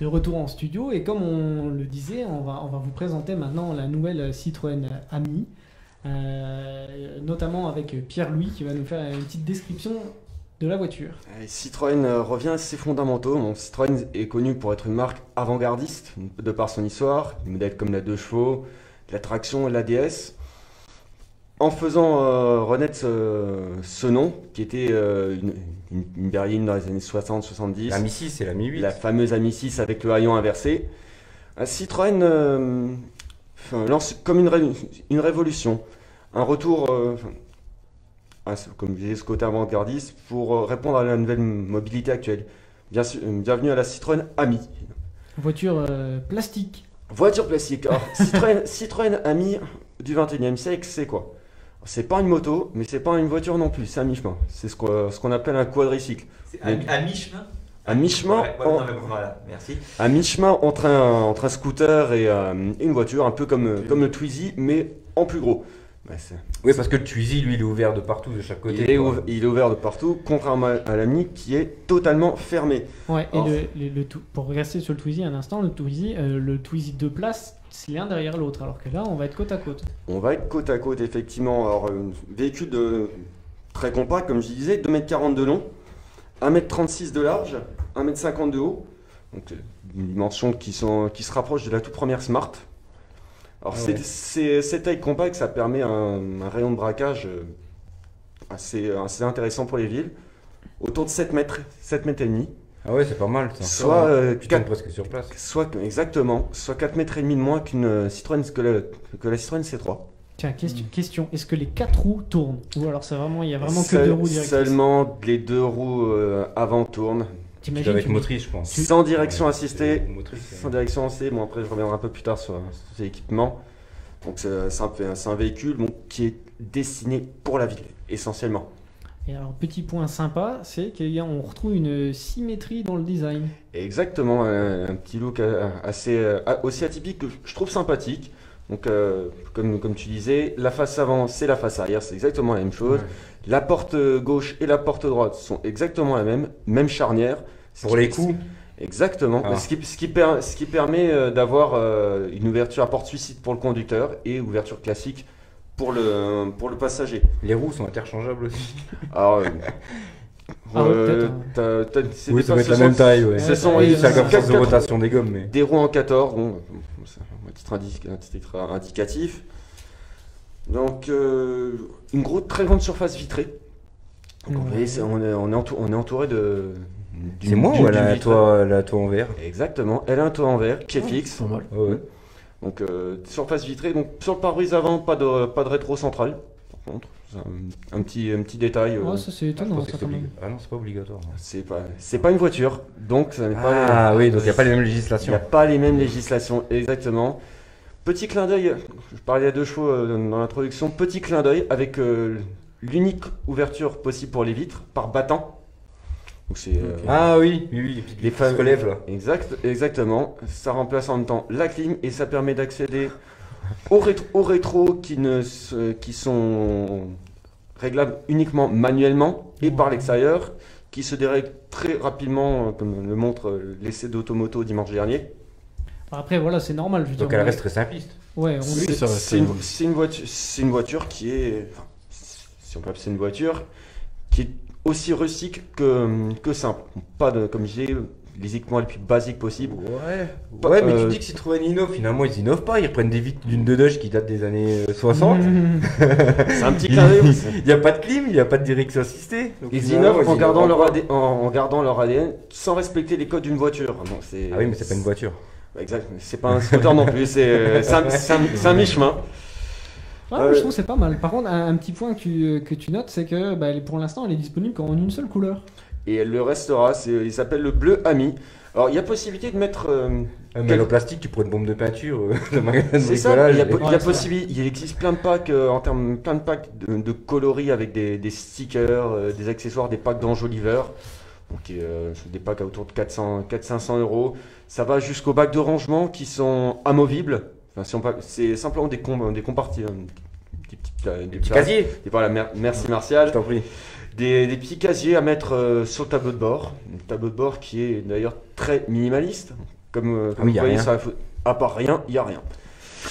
De retour en studio et comme on le disait, on va vous présenter maintenant la nouvelle Citroën Ami, notamment avec Pierre-Louis qui va nous faire une petite description de la voiture. Citroën revient à ses fondamentaux. Bon, Citroën est connu pour être une marque avant-gardiste, de par son histoire, des modèles comme la 2 chevaux, la traction et la DS. En faisant renaître ce nom, qui était une berline dans les années 60-70, La Mi 6 et la Mi 8. la fameuse Ami 6 avec le haillon inversé, Citroën lance comme une révolution, un retour, comme je disais, ce côté avant-gardiste pour répondre à la nouvelle mobilité actuelle. Bienvenue à la Citroën Ami. Voiture plastique. Voiture plastique. Alors, Citroën Ami du 21e siècle, c'est quoi? C'est pas une moto, mais c'est pas une voiture non plus, c'est un mi-chemin. C'est ce qu'on appelle un quadricycle. C'est Mais à mi-chemin. un mi-chemin Non, mais bon, voilà, merci. un mi-chemin entre un scooter et une voiture, un peu comme le Twizy, mais en plus gros. Ouais, Oui, parce que le Twizy, lui, il est ouvert de partout, de chaque côté. il est ouvert de partout, contrairement à l'Ami qui est totalement fermé. Ouais, et Alors, pour rester sur le Twizy un instant, le Twizy 2 places, c'est l'un derrière l'autre, alors que là, on va être côte à côte. on va être côte à côte, effectivement. Alors, un véhicule très compact, comme je disais, 2,40 m de long, 1,36 m de large, 1,50 m de haut. Donc, des dimensions qui se rapprochent de la toute première Smart. Alors, Ah ouais. cette taille compacte, ça permet un rayon de braquage assez intéressant pour les villes, autour de 7 mètres, 7 mètres et demi. Ah ouais, c'est pas mal ça. Soit, Tu tournes presque sur place. exactement, soit 4 mètres et demi de moins qu'une Citroën, que la Citroën C3. Tiens, question, est-ce que les 4 roues tournent? Ou alors il y a vraiment que 2 roues directrices? Seulement les 2 roues avant tournent, Tu T'imagines, dois être motrice, je pense. sans direction Ouais, assistée. motrice, Sans direction assistée, bon après je reviendrai un peu plus tard sur ces équipements. Donc c'est un véhicule qui est destiné pour la ville, essentiellement. Et alors, petit point sympa, c'est qu'on retrouve une symétrie dans le design. Exactement, un petit look aussi atypique que je trouve sympathique. Donc, comme tu disais, la face avant, c'est la face arrière, c'est exactement la même chose. Ouais. La porte gauche et la porte droite sont exactement la même charnière. Pour les coups. Exactement. Ah. Ce qui permet d'avoir une ouverture à porte suicide pour le conducteur et ouverture classique pour le passager. Les roues sont interchangeables aussi. Alors, Ah ouais, peut-être, Oui, ça va être la même taille, ouais. Ce sont oui, C'est la quatre- force de rotation des gommes, mais. des roues en 14, bon, c'est un titre indicatif. Donc, très grande surface vitrée. Donc, vous voyez, on est entouré C'est moi ou elle a la toit en verre? Exactement, elle a un toit en verre qui est fixe. Ouais, ouais. Donc, surface vitrée. Donc, sur le pare-brise avant, pas de rétro central. Par contre, c'est un petit détail. Ouais, ça c'est Je étonnant, pensais que ça, c'était quand même. Ah non, c'est pas obligatoire. C'est pas une voiture, donc ça n'est pas. Ah oui, donc il n'y a pas les mêmes Il n'y législations. a pas les mêmes législations, exactement. Petit clin d'œil, je parlais à 2 chevaux dans l'introduction, petit clin d'œil avec l'unique ouverture possible pour les vitres par battant. Donc c'est Ah oui, oui, oui, et puis les qui se relèvent là. Exactement. Ça remplace en même temps la clim et ça permet d'accéder aux rétros qui sont réglables uniquement manuellement et par l'extérieur, qui se dérèglent très rapidement, comme le montre l'essai d'Automoto dimanche dernier. Après, voilà, c'est normal. Je veux Donc dire, elle reste très simpliste. Ouais, C'est une voiture qui est, enfin, si on peut appeler ça une voiture, qui est aussi rustique que simple. Pas de, comme je disais, les équipements les plus basiques possibles. Ouais. Pas- Ouais, mais tu dis que Citroën innove, finalement ils innovent pas, ils reprennent des vitres d'une Dodge qui date des années 60. C'est un petit clin d'œil. Il n'y a pas de clim, il n'y a pas de direction assistée. Donc, Ils finalement, innovent en gardant innovent pas. en gardant leur ADN sans respecter les codes d'une voiture. Donc, Ah oui, mais c'est pas une voiture. Exact, c'est pas un scooter non plus, c'est un mi-chemin. Ouais, moi, je trouve que c'est pas mal. Par contre, un petit point que tu notes, c'est que pour l'instant, elle est disponible qu'en une seule couleur. Et elle le restera, il s'appelle le bleu ami. Alors il y a possibilité de mettre... Mais le plastique, tu prends une bombe de peinture de magasin de c'est ça, bricolage. il existe plein de packs plein de packs de coloris avec des stickers, des accessoires, des packs d'enjoliveurs. Donc des packs à autour de 400-500 euros. Ça va jusqu'aux bacs de rangement qui sont amovibles. Enfin, c'est simplement des compartiments, Des petits casiers. Voilà, merci Martial. Je t'en prie. Des petits casiers à mettre sur le tableau de bord. Un tableau de bord qui est d'ailleurs très minimaliste. comme oui, vous y a voyez rien. sur la photo. À part rien, il n'y a rien.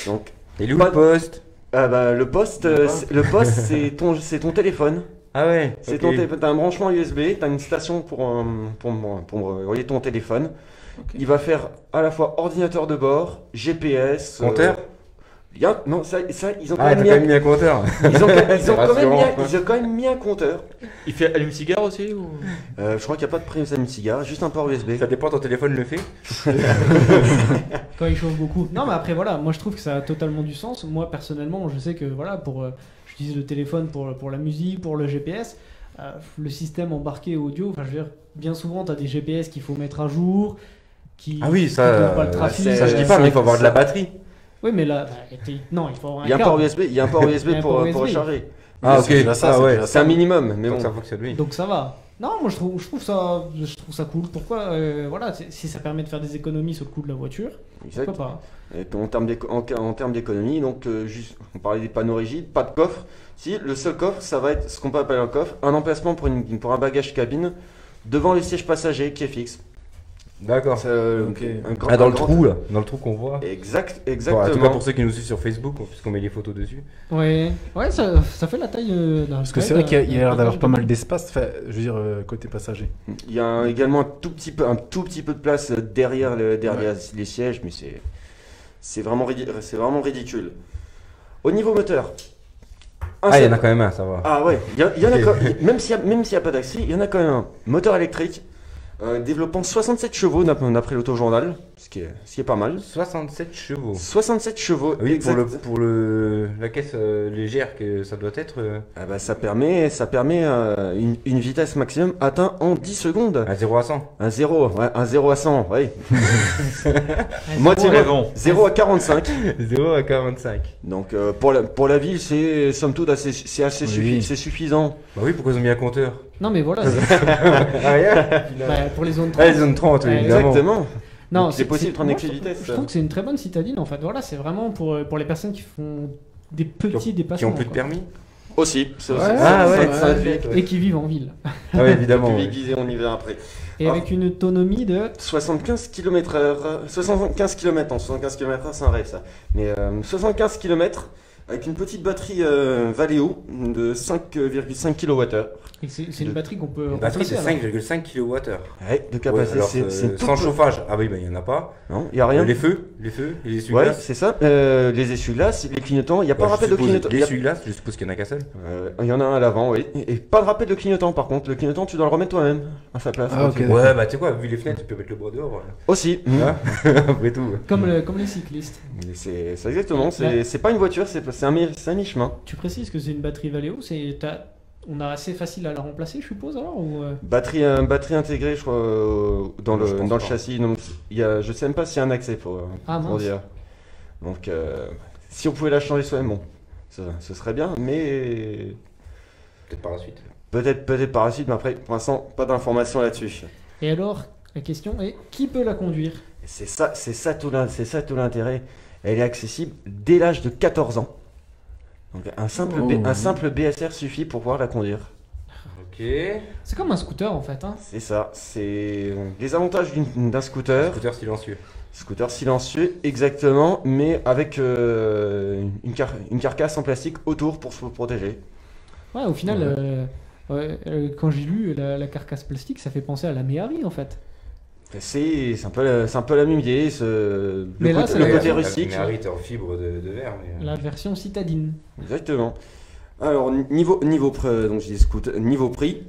Donc, Et où Pas le de- poste? le poste, c'est ton téléphone. Ah ouais, C'est ok. ton téléphone. T'as un branchement USB, t'as une station pour relier ton téléphone. Ok. Il va faire à la fois ordinateur de bord, GPS. Compteur? Non, ça, ils ont quand Ah, même t'as mis quand un- même mis un compteur. ils ont quand même rassurant. ils ont quand même mis un compteur. Il fait allume-cigare aussi ou... Je crois qu'il n'y a pas de prise à cigare, juste un port USB. Ça dépend, ton téléphone le fait. Quand il chauffe beaucoup. Non, mais après, voilà, moi je trouve que ça a totalement du sens. Moi, personnellement, je sais que, voilà, j'utilise le téléphone pour la musique, pour le GPS. Le système embarqué audio, enfin, je veux dire, bien souvent, tu as des GPS qu'il faut mettre à jour, Ah oui, qui donnent pas le c'est- trafic. Ça je dis pas, mais il faut avoir de la batterie. Oui, mais là, non, il faut avoir un Il y a un câble. port USB, il y a un port USB Il y a un pour, port pour USB. recharger. Ah ok, c'est déjà ça, ah c'est ouais. déjà C'est un minimum, mais Donc bon. ça fonctionne, oui. Donc ça va. Non, moi je trouve ça cool. Pourquoi voilà, si ça permet de faire des économies sur le coût de la voiture, Exact. pourquoi pas. Et en termes d'économie, donc juste, on parlait des panneaux rigides, pas de coffre. Si, le seul coffre, ça va être ce qu'on peut appeler un coffre, un emplacement pour un bagage cabine devant le siège passager qui est fixe. D'accord. C'est, Ok. un grand- Ah, dans un le grand- trou là, dans le trou qu'on voit. Exact, Bon, en tout cas exactement. pour ceux qui nous suivent sur Facebook, puisqu'on met les photos dessus. Ouais, ça fait la taille d'un. Parce que c'est vrai qu'il y a l'air d'avoir pas mal d'espace, enfin, je veux dire, côté passager. Il y a également un tout petit peu de place derrière les sièges, mais c'est vraiment ridicule. Au niveau moteur. Ah, il y en a quand même un, ça va. Ah ouais, il y en a Ok. même s'il n'y a pas d'accès, il y en a quand même un. Moteur électrique, développant 67 chevaux d'après l'autojournal, ce qui est pas mal. 67 chevaux. 67 chevaux, Oui, exact. pour la caisse légère que ça doit être. Ah bah, ça permet une vitesse maximum atteinte en 10 secondes. À 0 à 100. Un 0, ouais, un 0 à 100, ouais. Moi, Moitié Ouais, bon. 0 à 45. 0 à 45. Donc pour la ville, c'est somme toute assez Oui. c'est suffisant. Bah oui, pourquoi ils ont mis un compteur? Non, mais voilà, Ah, rien. pour les zones Ah, 30. ils ont 30, oui, Ouais, évidemment. Exactement. Non, Donc, c'est possible de prendre moi, excès de vitesse. Je trouve que c'est une très bonne citadine en fait. Voilà, c'est vraiment pour les personnes qui font des petits Qui dépassements. ont plus de quoi. permis. Aussi. Ouais, Ah ouais, ça ouais, fait ouais. Et qui vivent en ville. Ah ouais, évidemment. plus ouais. aiguisé, on y verra après. Et avec une autonomie de. 75 km/h. 75 km, non, 75 km/h, c'est un rêve ça. Mais 75 km avec une petite batterie Valeo de 5,5 kWh. Et c'est une batterie qu'on peut. Une batterie de remplacer, alors. 5,5 kWh. Ouais, de capacité. C'est sans tout- chauffage. Ah oui, bah il n'y en a pas. Non, il n'y a rien. Les feux, les Ouais, essuie-glaces. c'est ça. Les essuie-glaces, les clignotants. Il n'y a pas de rappel de clignotant. Les essuie-glaces, je suppose qu'il n'y en a qu'un seul. Il y en a un à l'avant, oui. Et pas de rappel de clignotant par contre. Le clignotant, tu dois le remettre toi-même à sa place. Ah, ok. Ouais, bah tu sais quoi, vu les fenêtres, tu peux mettre le bras dehors. Voilà. Aussi. Hein Après tout. Comme les cyclistes. Mais c'est exactement. Ouais. C'est pas une voiture, c'est un mi-chemin. Tu précises que c'est une batterie Valeo, on a assez facile à la remplacer, je suppose, alors ou Batterie intégrée, je crois, dans Je pense le pas. châssis. Donc, je sais même pas s'il y a un accès pour mince. dire. Donc, si on pouvait la changer soi-même, bon, ce serait bien, mais Peut-être par la suite. peut-être par la suite, mais après, pour l'instant, pas d'informations là-dessus. Et alors, la question est qui peut la conduire? C'est ça tout l'intérêt. Elle est accessible dès l'âge de 14 ans. Donc, un simple BSR suffit pour pouvoir la conduire. Ok. C'est comme un scooter en fait. Hein. C'est ça. C'est les avantages d'un scooter. Scooter silencieux. Scooter silencieux, exactement, mais avec une carcasse en plastique autour pour se protéger. Ouais, au final, quand j'ai lu la carcasse plastique, ça fait penser à la Méhari en fait. C'est un peu la même idée. Mais là, c'est le la côté version- rustique. Mais Harry, t'es en fibre de verre. Mais... La version citadine. Exactement. Alors, niveau donc je dis scooter, niveau prix,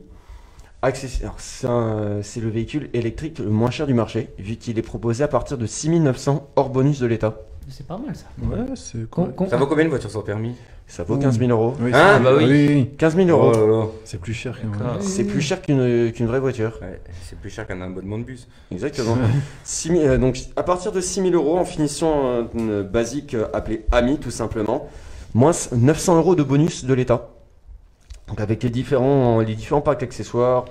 alors, c'est le véhicule électrique le moins cher du marché, vu qu'il est proposé à partir de 6 900 hors bonus de l'État. C'est pas mal ça. Ouais, c'est cool. Ça vaut combien une voiture sans permis? Ça vaut 15 000 euros. Oui, Ah, c'est- bah oui. 15 000 euros. Oh là là. C'est plus cher qu'un. D'accord. C'est plus cher qu'une vraie voiture. Ouais, c'est plus cher qu'un abonnement de bus. Exactement. 6 000, donc à partir de 6 000 euros en finition basique appelée AMI tout simplement, moins 900 euros de bonus de l'État. Donc avec les différents packs accessoires,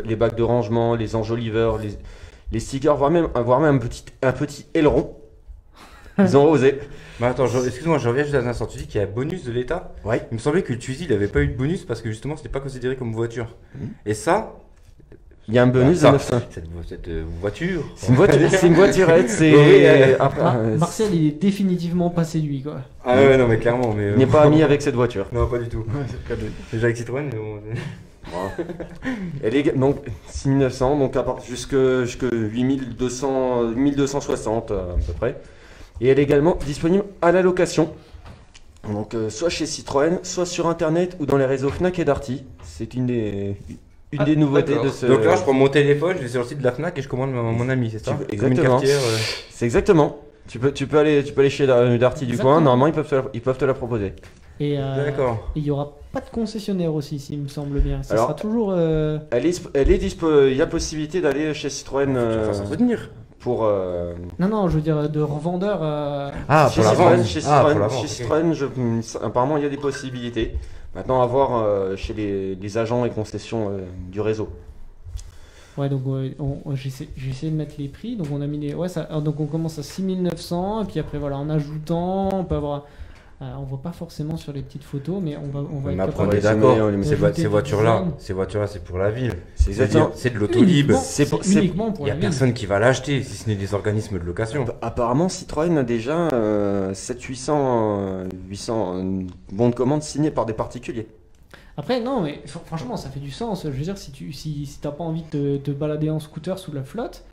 les bacs de rangement, les enjoliveurs, les stickers, voire même un petit aileron. Ils ont osé. Mais attends, excuse-moi, je reviens juste à un instant. Tu dis qu'il y a un bonus de l'État? Ouais. Il me semblait que le Twizy, il avait pas eu de bonus parce que justement, c'était pas considéré comme voiture. Et ça, Il y a un bonus de Ça, 900. cette voiture. C'est une voiturette, c'est... Oui, après, Marcel, il est définitivement pas séduit, quoi. Ah ouais, non, mais clairement. Mais, il n'est pas ami avec cette voiture. Non, pas du tout. Ouais, c'est le cas de- Déjà avec Citroën, mais bon. Elle est donc 6900, donc à part jusque 8260 à peu près. Et elle est également disponible à la location. Donc soit chez Citroën, soit sur internet ou dans les réseaux Fnac et Darty. C'est une des nouveautés D'accord. de ce. Donc là, je prends mon téléphone, je vais sur le site de la Fnac et je commande mon ami, c'est ça? Tu peux- Comme une exactement. cafetière, C'est exactement. Tu peux aller chez Darty du Exactement. coin. Normalement, ils peuvent te la proposer. Et D'accord. il y aura pas de concessionnaire aussi, s'il me semble bien. Ça Alors, sera toujours. Il y a possibilité d'aller chez Citroën Faut retenir. pour. Non, je veux dire de revendeur. Ah, Chez pour la Citroën, vente. chez Ah, Citroën, pour la vente, chez ok. Citroën, apparemment il y a des possibilités. Maintenant à voir chez les agents et concessions du réseau. Ouais, donc j'ai essayé de mettre les prix. Donc on a mis les. Ouais, donc on commence à 6900. Et puis après, voilà, en ajoutant, on peut avoir. On voit pas forcément sur les petites photos, mais on va Mais être après, on capable est de- d'accord, on les met- ces d'ajouter du voitures-là, design. c'est pour la ville. C'est exactement. C'est de l'autolib. Uniquement- C'est pour- c'est- uniquement Il pour n'y a la ville. personne qui va l'acheter, si ce n'est des organismes de location. Apparemment Citroën a déjà 700-800 bons de commande signés par des particuliers. Après, non, mais franchement, ça fait du sens. Je veux dire, si t'as pas envie de te balader en scooter sous la flotte.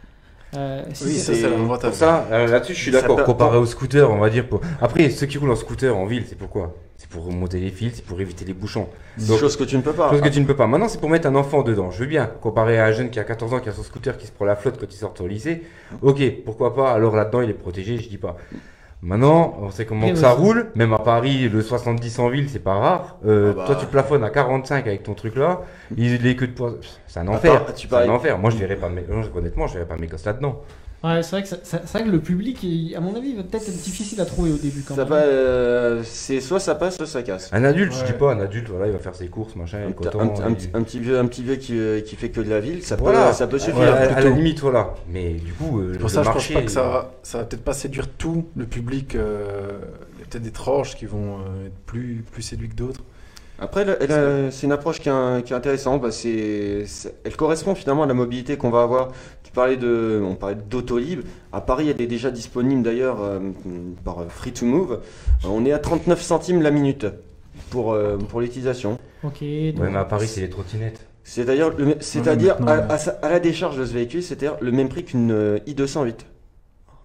Si Oui, c'est- Ça, c'est l'avantage. Pour ça, là-dessus, je suis Ça d'accord. peut- Comparé au scooter, on va dire. Après, ceux qui roulent en scooter en ville, c'est pourquoi? C'est pour remonter les fils, c'est pour éviter les bouchons. Donc, Chose que tu ne peux pas. chose que tu ne peux pas. Maintenant, c'est pour mettre un enfant dedans. Je veux bien. Comparé à un jeune qui a 14 ans, qui a son scooter, qui se prend la flotte quand il sort au lycée. Ok, pourquoi pas. Alors là-dedans, il est protégé, je dis pas. Maintenant, on sait comment Et que ça aussi- roule. Même à Paris, le 70 en ville, c'est pas rare. bah. Toi, tu plafonnes à 45 avec ton truc là. Il est que de poids. C'est un À enfer. part- tu C'est parlais- un enfer. Moi, je verrais pas honnêtement, je verrais pas mes gosses là-dedans. Ouais, c'est vrai que c'est vrai que le public, à mon avis, va peut-être être difficile à trouver au début quand Ça même. c'est soit ça passe, soit ça casse. Un adulte, je Ouais. dis pas, un adulte, voilà, il va faire ses courses, machin, Un, il coton. un petit vieux qui fait que de la ville, ça Voilà. ça peut suffire. Ouais, à la plutôt. limite, voilà. Mais du coup, Pour le ça, je pense marché. pas que ça va peut-être pas séduire tout le public. Il y a peut-être des tranches qui vont être plus séduits que d'autres. Après, c'est une approche qui est intéressante. Bah, elle correspond finalement à la mobilité qu'on va avoir. On parlait d'autolib. À Paris, elle est déjà disponible d'ailleurs par Free to Move. On est à 39 centimes la minute pour l'utilisation. Ok, Ouais, donc, mais à Paris, c'est les trottinettes. C'est-à-dire maintenant, à la décharge de ce véhicule, c'est-à-dire le même prix qu'une i208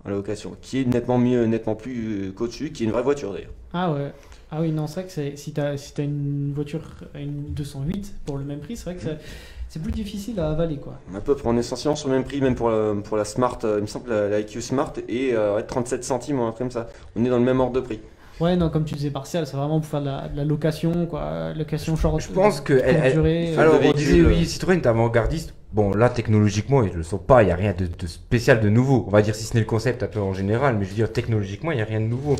à la location, qui est nettement plus qu'au-dessus, qui est une vraie voiture d'ailleurs. Ah ouais. Ah oui, non, c'est vrai que si t'as une voiture, une 208 pour le même prix, c'est vrai que c'est plus difficile à avaler, quoi. À peu près, on est essentiellement sur le même prix, même pour la Smart, il me semble la IQ Smart et 37 centimes ou un truc comme ça. On est dans le même ordre de prix. Ouais, non, comme tu disais, partial, c'est vraiment pour faire de la location, quoi. Location short. Je pense que. courte durée. elle- Alors, de on disait, véhicule. oui, Citroën est avant-gardiste. Bon, là, technologiquement, ils le sont pas, il n'y a rien de spécial, de nouveau. On va dire si ce n'est le concept un peu en général, mais je veux dire, technologiquement, il n'y a rien de nouveau.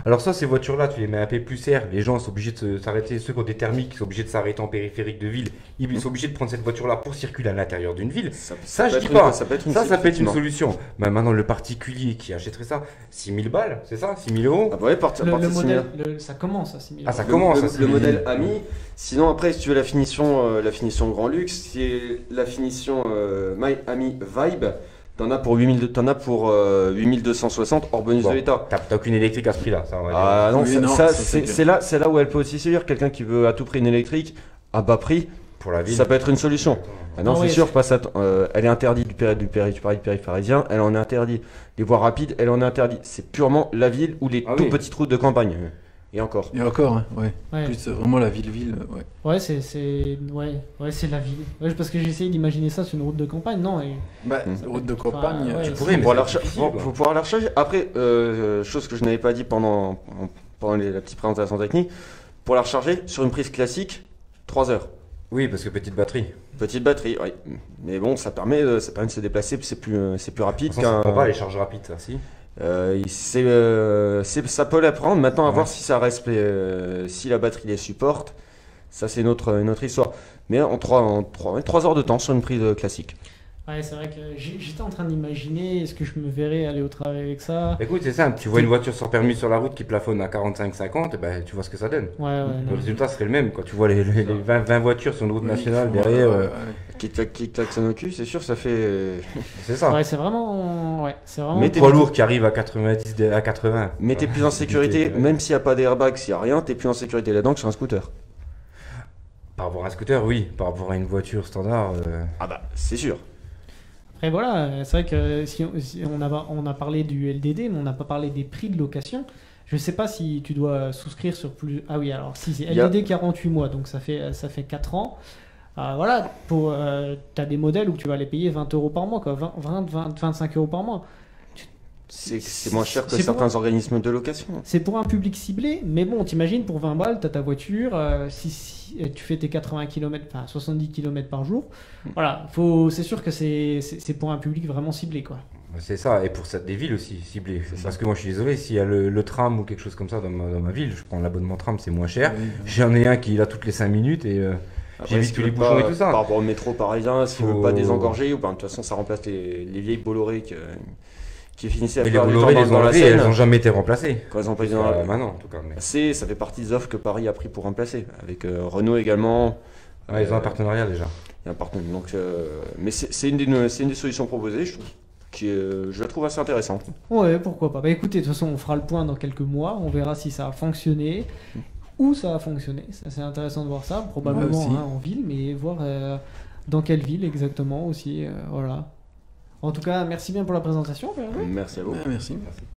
Alors, ça, ces voitures-là, tu les mets un peu plus serres, les gens sont obligés de s'arrêter, ceux qui ont des thermiques sont obligés de s'arrêter en périphérique de ville, ils sont obligés de prendre cette voiture-là pour circuler à l'intérieur d'une ville. Ça, je peut dis être pas. Ça peut être une Ça peut être une effectivement. solution. Mais maintenant, le particulier qui achèterait ça, 6000 balles, c'est ça? 6000 euros? Ah bah ouais, partir Le de modèle, similaire. ça commence à 6000 Ah, ça euros. commence, le, ça, le c'est- modèle Ami. Sinon après, si tu veux la finition grand luxe, c'est la finition My Ami Vibe. T'en as pour 8260 hors bonus Bon. de l'État. T'as aucune électrique à ce prix-là, ça, on va dire. Ah non, Oui, non, ça, ça, c'est c'est là où elle peut aussi séduire quelqu'un qui veut à tout prix une électrique à bas prix. Pour la ville. Ça peut être une solution. Ah non, Ah c'est oui, sûr, elle est interdite du périphérique parisien, elle en est interdite des voies rapides, elle en est interdite. C'est purement la ville ou les Ah tout oui. petites routes de campagne. Et encore. Et encore, hein, ouais. Ouais. Plus vraiment la ville, ouais. Ouais, c'est la ville. Ouais, parce que j'ai essayé d'imaginer ça sur une route de campagne, non. Et... Bah, route de campagne, ouais, tu c'est- pourrais, mais Pour la c'est recharger- difficile, quoi. faut pouvoir la recharger. Après, chose que je n'avais pas dit pendant la petite présentation technique, pour la recharger sur une prise classique, 3 heures. Oui, parce que petite batterie. Petite batterie, oui. Mais bon, ça permet de se déplacer, c'est plus rapide Pour ça, ça qu'un. prend pas les charges rapides, ça, si. Ça peut la prendre. Maintenant, à Ouais. voir si ça reste, si la batterie les supporte. Ça, c'est une autre histoire. Mais en 3 heures de temps sur une prise classique. Ouais, c'est vrai que j'étais en train d'imaginer, est-ce que je me verrais aller au travail avec ça? Écoute, c'est simple, tu vois une voiture sans permis sur la route qui plafonne à 45-50, ben, tu vois ce que ça donne. Ouais, Le non. résultat serait le même. Quand tu vois les 20 voitures sur une route Oui, nationale ils font, derrière, Qui klaxonne au cul, c'est sûr, ça fait. c'est ça. Ouais, c'est vraiment. Ouais, c'est vraiment. Mais Poids lourd qui arrive à 90, à 80. Mais t'es plus en sécurité, Ouais. même s'il n'y a pas d'airbag, s'il n'y a rien, t'es plus en sécurité là-dedans que sur un scooter. Par rapport à un scooter, oui. Par rapport à une voiture standard, Ah bah, c'est sûr. Après, voilà, c'est vrai que si on a parlé du LDD, mais on n'a pas parlé des prix de location. Je sais pas si tu dois souscrire sur plus. Ah oui, alors si, c'est Il y a- LDD 48 mois, donc ça fait 4 ans. Voilà, t'as des modèles où tu vas les payer 20 euros par mois, quoi, 25 euros par mois. C'est moins cher que C'est pour certains organismes de location. C'est pour un public ciblé, mais bon, t'imagines, pour 20 balles, t'as ta voiture, si tu fais tes 80 km, enfin 70 km par jour, voilà, c'est sûr que c'est pour un public vraiment ciblé, quoi. c'est ça. Et pour des villes aussi ciblées. C'est ça. Parce que moi, je suis désolé, s'il y a le tram ou quelque chose comme ça dans ma ville, je prends l'abonnement tram, c'est moins cher. Oui. J'en ai un qui est là toutes les 5 minutes et Après, j'évite si tous tu les veux bouchons pas- et tout ça. Par rapport au métro parisien, s'il Faut- veut pas désengorger, de toute façon, ça remplace les vieilles Bolloré qui finissaient à Mais les faire du temps Bolloré, les ont dans la enlevés, Seine. elles n'ont jamais été remplacées. Quand ils ont pas été dans la- Maintenant, en tout cas. Mais... Ça fait partie des offres que Paris a pris pour remplacer. Avec Renault également. Ouais, ils ont un partenariat déjà. Il y a un partenaire. Donc, mais c'est une des solutions proposées, je trouve, je la trouve assez intéressante. Ouais, pourquoi pas. Bah écoutez, de toute façon, on fera le point dans quelques mois, on verra si ça a fonctionné, où ça a fonctionné. Ça, c'est intéressant de voir ça, probablement Ouais, aussi. en ville, mais voir dans quelle ville exactement aussi, voilà. En tout cas, merci bien pour la présentation, Pierre. Merci à vous. Merci.